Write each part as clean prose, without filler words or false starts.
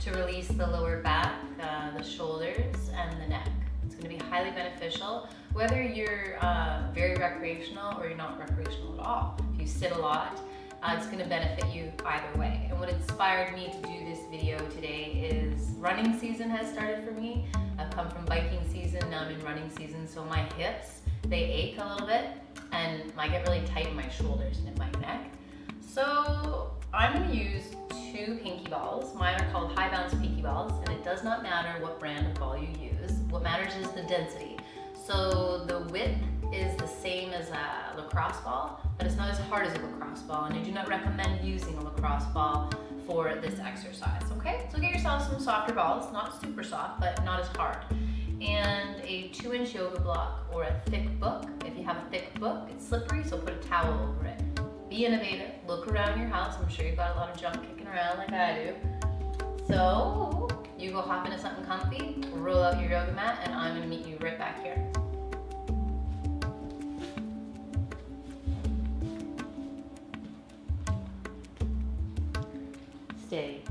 to release the lower back, the shoulders, and the neck. It's going to be highly beneficial whether you're very recreational or you're not recreational at all. If you sit a lot, it's going to benefit you either way. And what inspired me to do this video today is running season has started for me. I've come from biking season, now I'm in running season, so my hips, they ache a little bit and I get really tight in my shoulders and in my neck. So I'm going to use 2 pinky balls. Mine are called high bounce pinky balls, and it does not matter what brand of ball you use. What matters is the density. So the width is the same as a lacrosse ball, but it's not as hard as a lacrosse ball, and I do not recommend using a lacrosse ball for this exercise, okay? So get yourself some softer balls, not super soft, but not as hard. And a 2-inch yoga block or a thick book. If you have a thick book, it's slippery, so put a towel over it. Be innovative, look around your house. I'm sure you've got a lot of junk kicking around like I do. So you go hop into something comfy, roll out your yoga mat, and I'm gonna meet you right back here. Steady.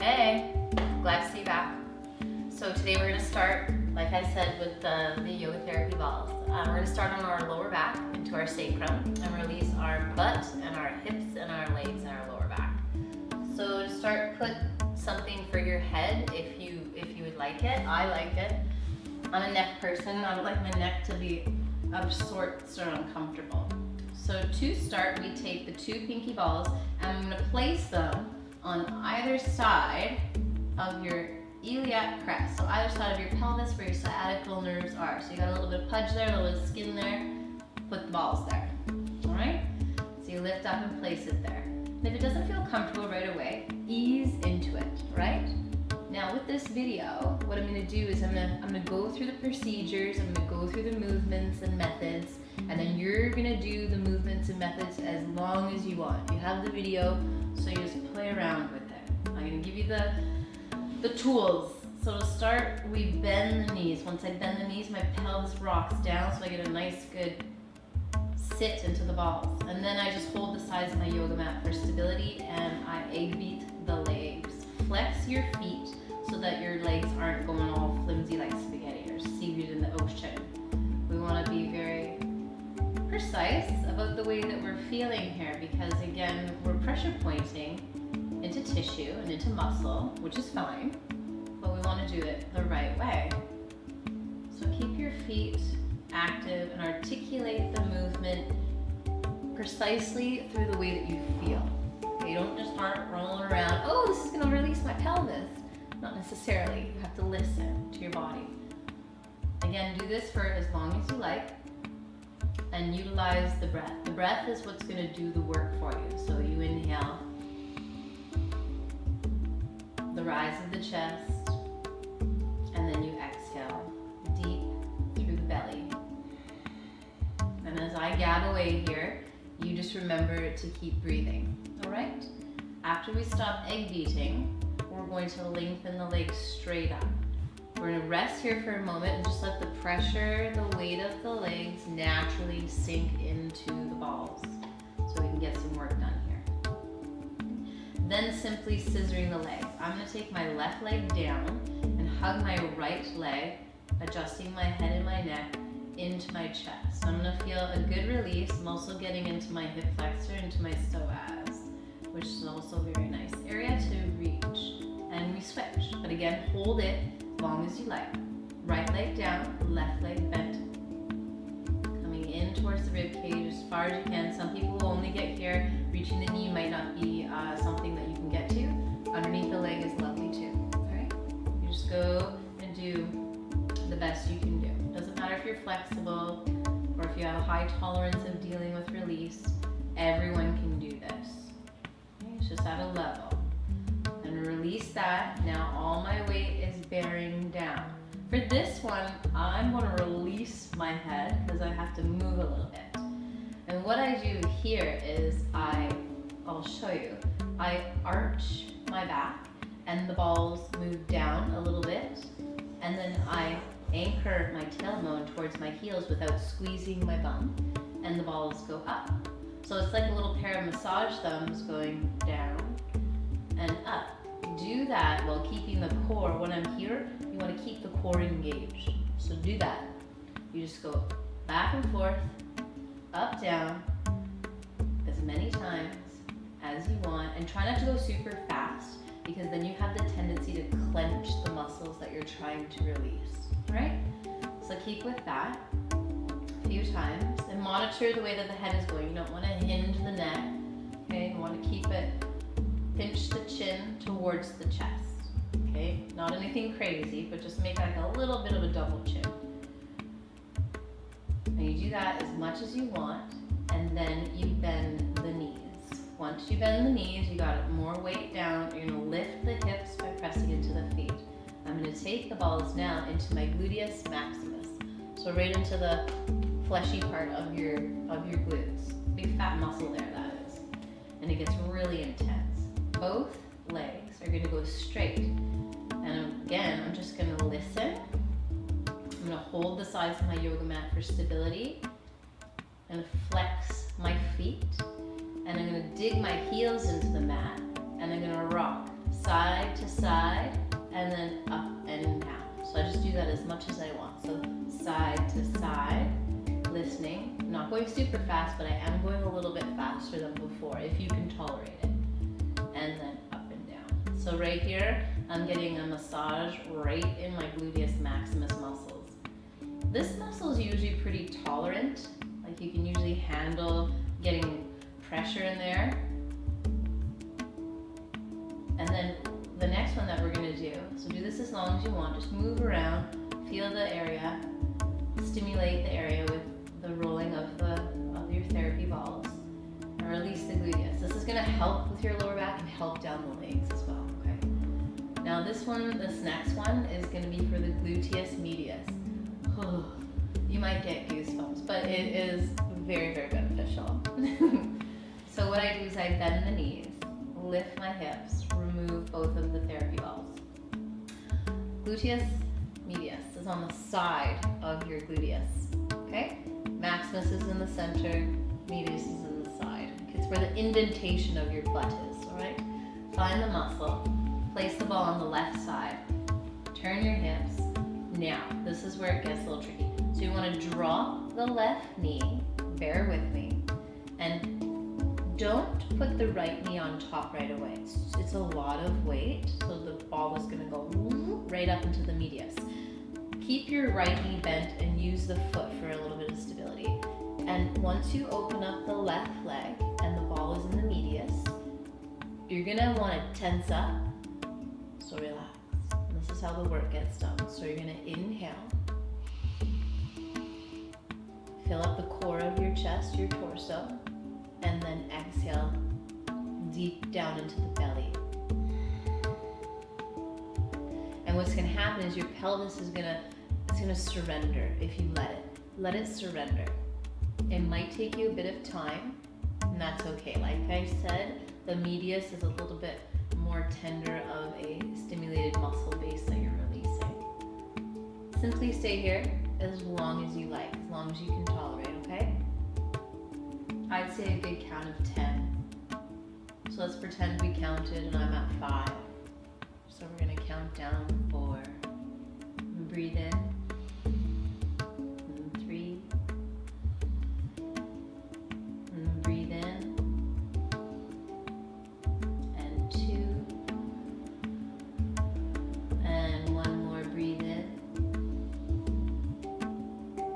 Hey, glad to see you back. So today we're going to start, like I said, with the yoga therapy balls. We're going to start on our lower back into our sacrum and release our butt and our hips and our legs and our lower back. So to start, put something for your head if you would like it. I like it. I'm a neck person. I would like my neck to be of sorts or uncomfortable. So to start, we take the 2 pinky balls and I'm going to place them on either side of your iliac crest, so either side of your pelvis where your sciatic nerves are. So you got a little bit of pudge there, a little bit of skin there, put the balls there, all right? So you lift up and place it there. And if it doesn't feel comfortable right away, ease into it, right? Now with this video, what I'm gonna do is I'm gonna go through the procedures, I'm gonna go through the movements and methods, and then you're gonna do the movements and methods as long as you want. You have the video, so you just play around with it. I'm gonna give you the tools. So to start, we bend the knees. Once I bend the knees, my pelvis rocks down so I get a nice good sit into the balls. And then I just hold the sides of my yoga mat for stability and I egg beat the legs. Flex your feet so that your legs aren't going all flimsy like spaghetti or seaweed in the ocean. We wanna be very precise about the way that we're feeling here because again, we're pressure pointing into tissue and into muscle, which is fine, but we want to do it the right way. So keep your feet active and articulate the movement precisely through the way that you feel. Okay, you don't just start rolling around, oh, this is going to release my pelvis. Not necessarily. You have to listen to your body. Again, do this for as long as you like and utilize the breath. The breath is what's going to do the work for you. So you inhale, the rise of the chest, and then you exhale deep through the belly. And as I gab away here, you just remember to keep breathing, all right? After we stop egg beating, we're going to lengthen the legs straight up. We're going to rest here for a moment and just let the pressure, the weight of the legs naturally sink into the balls so we can get some work done here. Then simply scissoring the legs. I'm going to take my left leg down and hug my right leg, adjusting my head and my neck into my chest. I'm going to feel a good release. I'm also getting into my hip flexor, into my psoas, which is also a very nice area to reach. And we switch. But again, hold it as long as you like. Right leg down, left leg bent. Coming in towards the rib cage as far as you can. Some people will only get here. Reaching the knee might not be something that you can get to. Underneath the leg is lovely too. All right? You just go and do the best you can do. Doesn't matter if you're flexible or if you have a high tolerance of dealing with release. Everyone can do this. Okay? It's just at a level. And release that. Now all my weight is bearing down. For this one, I'm going to release my head because I have to move a little bit. And what I do here is I'll show you. I arch my back and the balls move down a little bit, and then I anchor my tailbone towards my heels without squeezing my bum, and the balls go up. So it's like a little pair of massage thumbs going down and up. Do that while keeping the core. When I'm here, you want to keep the core engaged. So do that. You just go back and forth, up, down, as many times as you want, and try not to go super fast, because then you have the tendency to clench the muscles that you're trying to release, right? So keep with that a few times, and monitor the way that the head is going. You don't want to hinge the neck, okay? You want to keep it, pinch the chin towards the chest, okay? Not anything crazy, but just make like a little bit of a double chin. And you do that as much as you want, and then you bend the knees. Once you bend the knees, you got more weight down. You're gonna lift the hips by pressing into the feet. I'm gonna take the balls now into my gluteus maximus. So right into the fleshy part of your glutes. Big fat muscle there, that is. And it gets really intense. Both legs are gonna go straight. And again, I'm just gonna listen. I'm gonna hold the sides of my yoga mat for stability. I'm gonna flex my feet. And I'm gonna dig my heels into the mat, and I'm gonna rock side to side, and then up and down. So I just do that as much as I want. So side to side, listening. I'm not going super fast, but I am going a little bit faster than before, if you can tolerate it. And then up and down. So right here, I'm getting a massage right in my gluteus maximus muscles. This muscle is usually pretty tolerant. Like you can usually handle getting pressure in there. And then the next one that we're gonna do, so do this as long as you want, just move around, feel the area, stimulate the area with the rolling of your therapy balls, and release the gluteus. This is gonna help with your lower back and help down the legs as well, okay? Now this next one is gonna be for the gluteus medius. You might get goosebumps, but it is very, very beneficial. So what I do is I bend the knees, lift my hips, remove both of the therapy balls. Gluteus medius is on the side of your gluteus, okay? Maximus is in the center, medius is in the side. It's where the indentation of your butt is, all right? Find the muscle, place the ball on the left side, turn your hips. Now, this is where it gets a little tricky. So you want to drop the left knee, bear with me, and don't put the right knee on top right away. It's a lot of weight, so the ball is gonna go right up into the medius. Keep your right knee bent and use the foot for a little bit of stability. And once you open up the left leg and the ball is in the medius, you're gonna wanna tense up, so relax. And this is how the work gets done. So you're gonna inhale, fill up the core of your chest, your torso, and then exhale deep down into the belly. And what's gonna happen is your pelvis is gonna surrender if you let it surrender. It might take you a bit of time, and that's okay. Like I said, the medius is a little bit more tender of a stimulated muscle base that you're releasing. Simply stay here as long as you like, as long as you can tolerate, okay? I'd say a good count of 10. So let's pretend we counted and I'm at 5. So we're gonna count down 4. And breathe in. And 3. And breathe in. And 2. And one more, breathe in.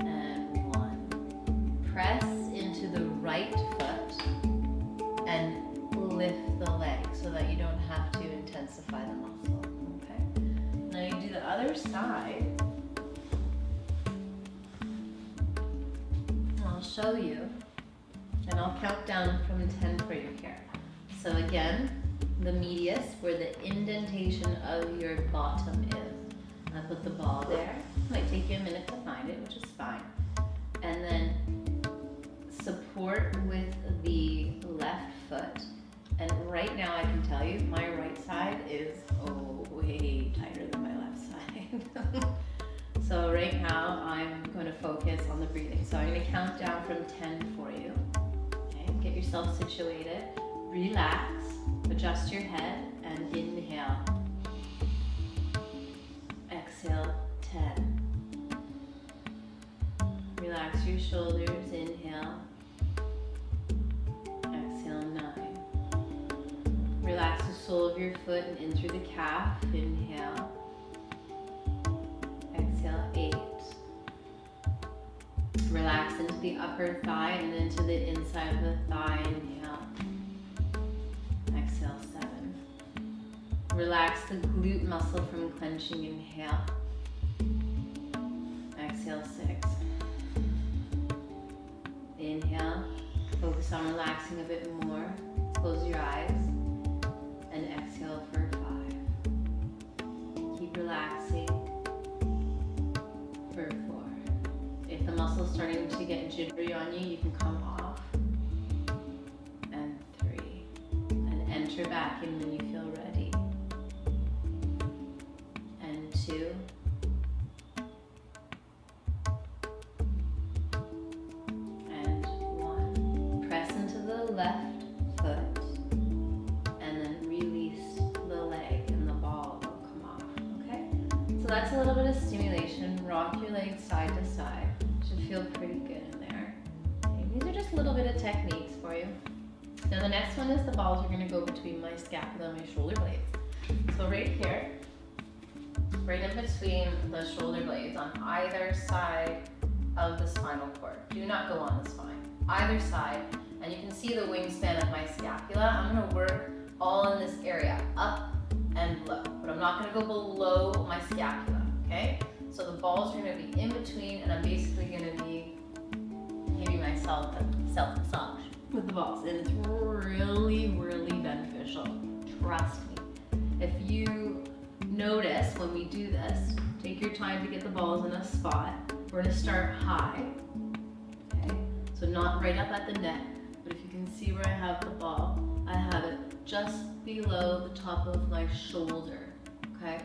And 1. Press into the right foot and lift the leg so that you don't have to intensify the muscle, okay? Now you do the other side. I'll show you, and I'll count down from 10 for you here. So again, the medius, where the indentation of your bottom is. I put the ball there. Might take you a minute to find it, which is fine. And then support with the left foot. And right now I can tell you my right side is way tighter than my left side. So right now I'm going to focus on the breathing. So I'm going to count down from 10 for you. Okay, get yourself situated. Relax, adjust your head, and inhale. Exhale, 10. Relax your shoulders, inhale. Exhale, 9. Relax the sole of your foot and in through the calf, inhale. Exhale, 8. Relax into the upper thigh and into the inside of the thigh, inhale. Exhale, 7. Relax the glute muscle from clenching, inhale. Exhale, 6. Inhale, focus on relaxing a bit more. Close your eyes and exhale for 5. Keep relaxing for 4. If the muscle's starting to get jittery on you, you can come off. And 3. And enter back in when you feel ready. And 2. And 1. Press into the left foot and then release the leg and the ball will come off, okay? So that's a little bit of stimulation. Rock your legs side to side. Should feel pretty good in there. Okay, these are just a little bit of techniques for you. Now the next one is the balls are going to go between my scapula and my shoulder blades. So right here, right in between the shoulder blades on either side of the spinal cord. Do not go on the spine. Either side, and you can see the wingspan of my scapula. I'm going to work all in this area, up and low, but I'm not going to go below my scapula, okay? So the balls are going to be in between, and I'm basically going to be giving myself a self-massage with the balls, and it's really, really beneficial. Trust me. If you notice when we do this, take your time to get the balls in a spot. We're going to start high, okay? So not right up at the neck, but if you can see where I have the ball, I have it just below the top of my shoulder, okay?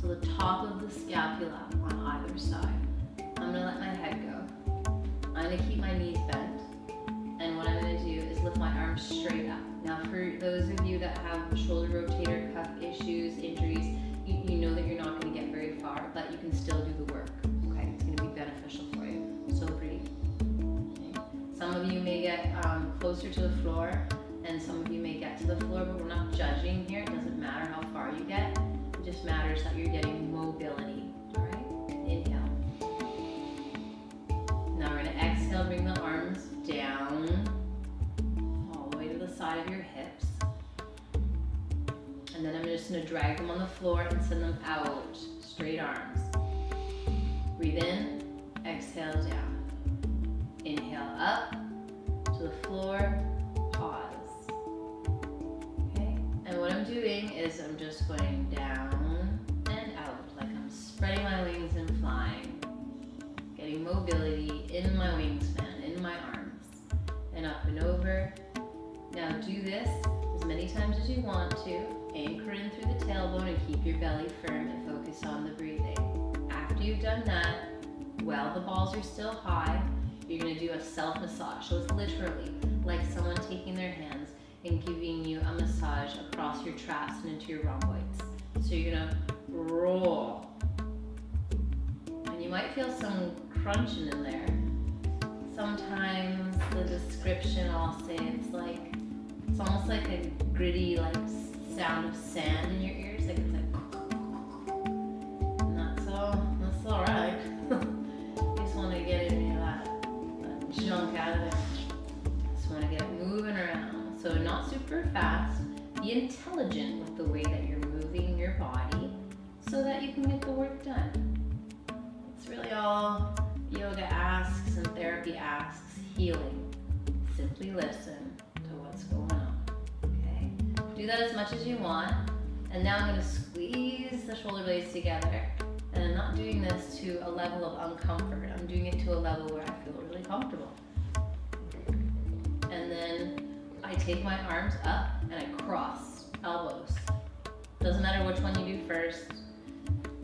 So the top of the scapula on either side. I'm gonna let my head go. I'm gonna keep my knees bent, and what I'm gonna do is lift my arms straight up. Now for those of you that have shoulder rotator cuff issues, injuries, you know that you're not gonna get very far, but you can still do the work, okay? It's gonna be beneficial for you, so breathe. Okay. Some of you may get closer to the floor, and some of you may get to the floor, but we're not judging here. It doesn't matter how far you get. It just matters that you're getting mobility, all right? Inhale. Now we're gonna exhale, bring the arms down, all the way to the side of your hips. And then I'm just gonna drag them on the floor and send them out, straight arms. Breathe in, exhale down. Inhale up to the floor, pause. Okay, and what I'm doing is I'm just going down and out, like I'm spreading my wings and flying. Getting mobility in my wingspan, in my arms, and up and over. Now do this as many times as you want to. Anchor in through the tailbone and keep your belly firm and focus on the breathing. After you've done that, while the balls are still high, you're going to do a self-massage. So it's literally like someone taking their hands and giving you a massage across your traps and into your rhomboids. So you're going to roll. And you might feel some crunching in there. Sometimes the description I'll say it's almost like a gritty sound of sand in your ears. Like it's like, and that's all right. You just want to get any of that junk out of there. Just want to get moving around. So not super fast. Be intelligent with the way that you're moving your body so that you can get the work done. It's really all yoga asks and therapy asks, healing. Simply listen to what's going on. Okay? Do that as much as you want. And now I'm going to squeeze the shoulder blades together. And I'm not doing this to a level of uncomfort. I'm doing it to a level where I feel really comfortable. And then I take my arms up and I cross elbows. Doesn't matter which one you do first.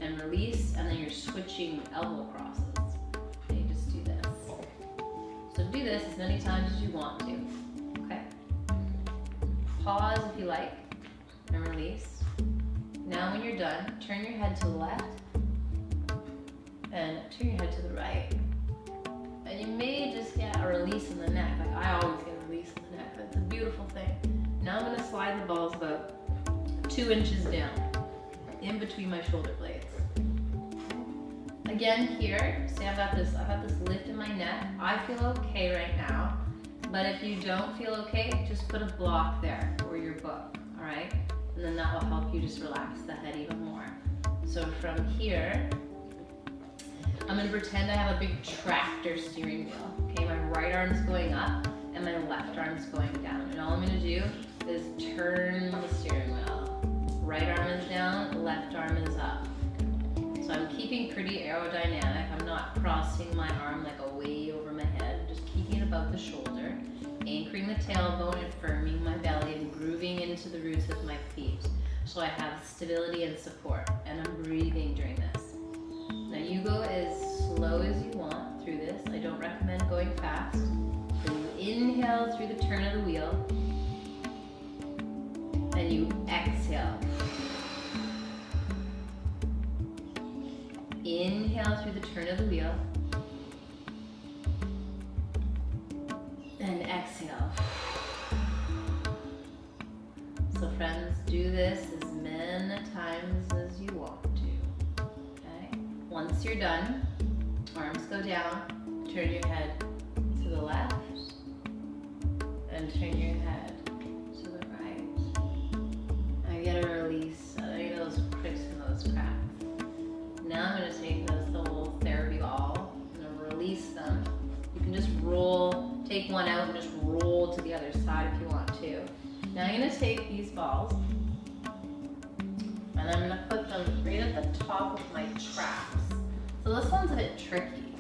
and release, and then you're switching elbow crosses. And you just do this. So do this as many times as you want to, okay? Pause if you like, and release. Now when you're done, turn your head to the left, and turn your head to the right. And you may just get a release in the neck. Like I always get a release in the neck. That's a beautiful thing. Now I'm gonna slide the balls about 2 inches down, in between my shoulder blades. Again here, see I've got this lift in my neck. I feel okay right now, but if you don't feel okay, just put a block there or your book, all right? And then that will help you just relax the head even more. So from here, I'm gonna pretend I have a big tractor steering wheel. Okay, my right arm's going up and my left arm's going down. And all I'm gonna do is turn the steering wheel. Right arm is down, left arm is up. So I'm keeping pretty aerodynamic. I'm not crossing my arm like way over my head. I'm just keeping it above the shoulder, anchoring the tailbone and firming my belly and grooving into the roots of my feet. So I have stability and support, and I'm breathing during this. Now you go as slow as you want through this. I don't recommend going fast. So you inhale through the turn of the wheel, and you exhale. Inhale through the turn of the wheel, and exhale. So friends, do this as many times as you want to, okay? Once you're done, arms go down, turn your head to the left, and turn your head to the right. And get a release of any of those cricks and those cracks. Now I'm going to take the whole therapy ball, I'm going to release them. You can just roll, take one out and just roll to the other side if you want to. Now I'm going to take these balls and I'm going to put them right at the top of my traps. So this one's a bit tricky.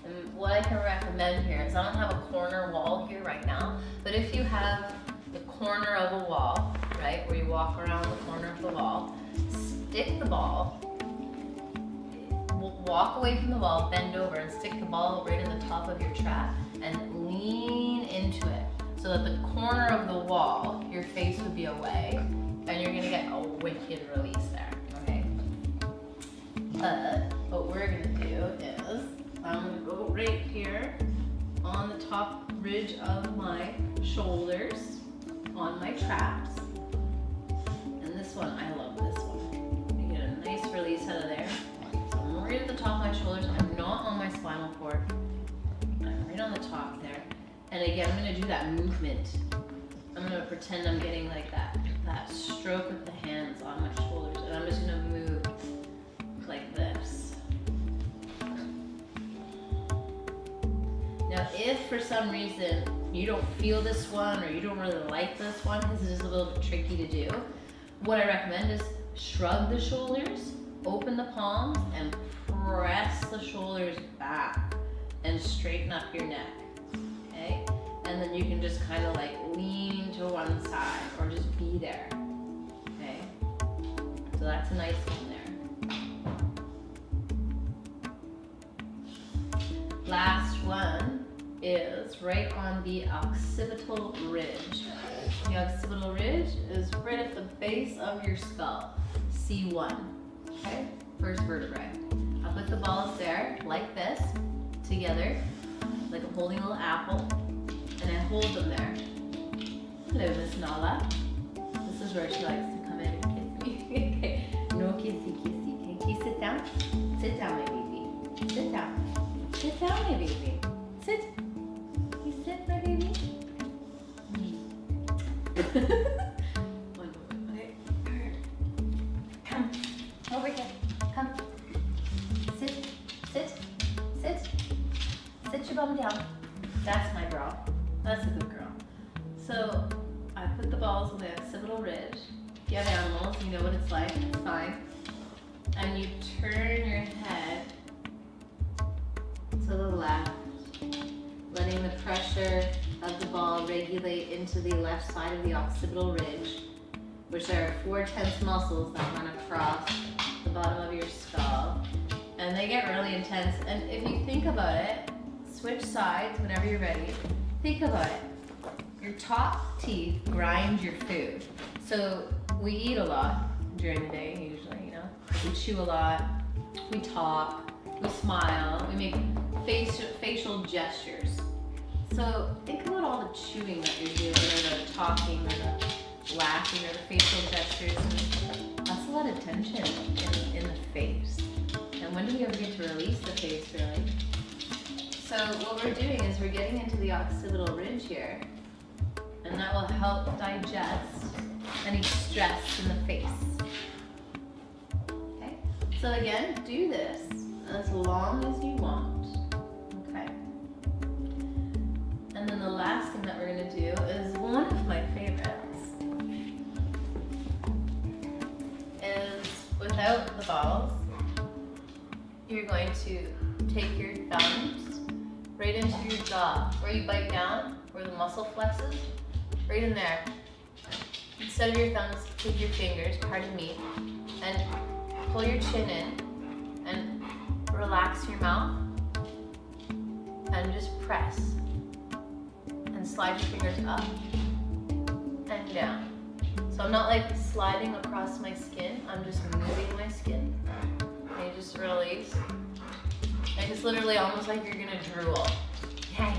And what I can recommend here is I don't have a corner wall here right now, but if you have the corner of a wall, right, where you walk around the corner of the wall, stick the ball, walk away from the wall, bend over and stick the ball right in the top of your trap and lean into it so that the corner of the wall, your face would be away and you're gonna get a wicked release there, okay? But what we're gonna do is I'm gonna go right here on the top ridge of my shoulders on my traps. And this one, I love this one. You get a nice release out of there. Right at the top of my shoulders. I'm not on my spinal cord. I'm right on the top there. And again, I'm going to do that movement. I'm going to pretend I'm getting like that stroke with the hands on my shoulders. And I'm just going to move like this. Now, if for some reason you don't feel this one or you don't really like this one because it is a little bit tricky to do, what I recommend is shrug the shoulders, open the palms, and press the shoulders back and straighten up your neck, okay? And then you can just kind of like lean to one side or just be there, okay? So that's a nice one there. Last one is right on the occipital ridge. The occipital ridge is right at the base of your skull, C1, okay? First vertebrae. I'll put the balls there, like this, together, like I'm holding a little apple, and I hold them there. Hello, Miss Nala. This is where she likes to come in and kiss me. Okay, no kissy kissy. Can you sit down? Sit down, my baby. Sit down. Sit down, my baby. Sit. You sit, my baby. One moment, okay? Come. Over here. Come. Sit. Sit. Sit. Sit your bum down. That's my girl. That's a good girl. So I put the balls on the occipital ridge. If you have animals, you know what it's like. It's fine. And you turn your head to the left, letting the pressure of the ball regulate into the left side of the occipital ridge, which there are 4 tense muscles that run across the bottom of your skull, and they get really intense. And if you think about it, switch sides whenever you're ready. Think about it. Your top teeth grind your food. So we eat a lot during the day usually, you know. We chew a lot, we talk, we smile, we make facial gestures. So think about all the chewing that you're doing, or the talking, or the laughing, or the facial gestures. And that's a lot of tension in the face. And when do we ever get to release the face, really? So what we're doing is we're getting into the occipital ridge here, and that will help digest any stress in the face. Okay? So again, do this as long as you want. Okay? And then the last thing that we're going to do is one of my favorites. Is without the balls, you're going to take your thumbs right into your jaw, where you bite down, where the muscle flexes, right in there. Instead of your thumbs, take your fingers, pardon me, and pull your chin in and relax your mouth and just press and slide your fingers up and down. So I'm not like sliding across my skin, I'm just moving my skin. And you just release. And it's literally almost like you're gonna drool. Yay!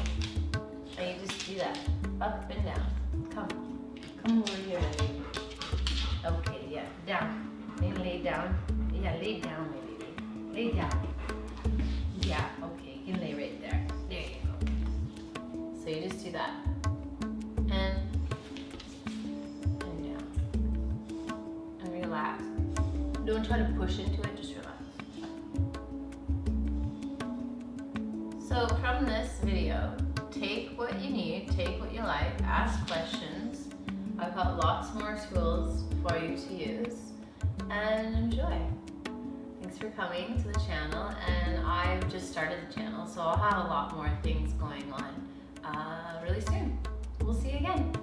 And you just do that, up and down. Come over here, baby. Okay, yeah, down. Then lay down. Yeah, lay down, my baby. Lay down. Yeah, okay, you can lay right there. There you go. So you just do that. And down. And relax. Don't try to push into it, just relax. So from this video, take what you need, take what you like, ask questions. I've got lots more tools for you to use, and enjoy. Thanks for coming to the channel, and I've just started the channel, so I'll have a lot more things going on really soon. We'll see you again.